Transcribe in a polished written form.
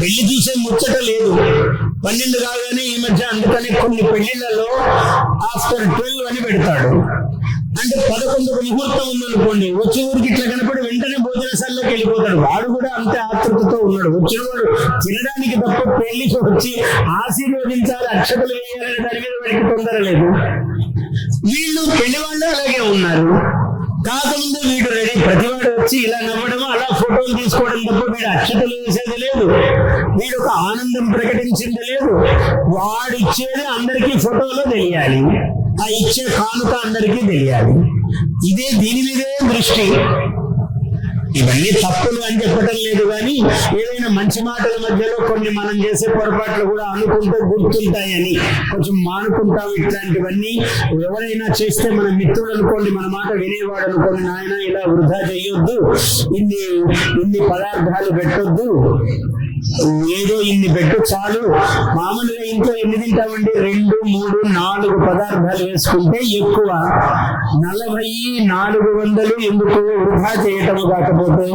పెళ్లి చూసే ముచ్చట లేదు. 12 కాగానే ఈ మధ్య అందుకనే కొన్ని పెళ్లిళ్లలో ఆఫ్టర్ 12 అని పెడతాడు. అంటే 11కు ముహూర్తం ఉందనుకోండి, వచ్చే ఊరికి ఇట్లా కనపడి వెంటనే భోజనశాలలోకి వెళ్ళిపోతాడు. వాడు కూడా అంతే ఆతృతతో ఉన్నాడు. వచ్చిన వాడు తినడానికి తప్ప పెళ్లికి వచ్చి ఆశీర్వదించాలి, అక్షతలు వేయాలనే దాని మీద వాడికి తొందర లేదు. వీళ్ళు పెళ్లి వాళ్ళు అలాగే ఉన్నారు. కాకముందు వీడు రెడీ, ప్రతివాడు వచ్చి ఇలా నవ్వడం, అలా ఫోటోలు తీసుకోవడం తప్ప వీడు అక్షతలు వేసేది లేదు, వీడు ఒక ఆనందం ప్రకటించింది లేదు. వాడిచ్చేది అందరికీ ఫోటోలో తెలియాలి, ఆ ఇచ్చే కానుక అందరికీ తెలియాలి. ఇదే దీని మీదే దృష్టి. ఇవన్నీ తప్పులు అని చెప్పటం లేదు, కానీ ఏదైనా మంచి మాటల మధ్యలో కొన్ని మనం చేసే పొరపాట్లు కూడా అనుకుంటూ గుర్తుంటాయని కొంచెం మానుకుంటాం. ఇట్లాంటివన్నీ ఎవరైనా చేస్తే మన మిత్రుడు అనుకోండి, మన మాట వినేవాడు అనుకోండి, నాయన ఇలా వృధా చెయ్యొద్దు, ఇన్ని పదార్థాలు పెట్టొద్దు, ఏదో ఇన్ని పెట్టు చాలు. మామూలుగా ఇంట్లో ఎన్ని తింటామండి? 2, 3, 4 పదార్థాలు వేసుకుంటే ఎక్కువ. 40, 400 ఎందుకు వృధా చేయటము కాకపోతే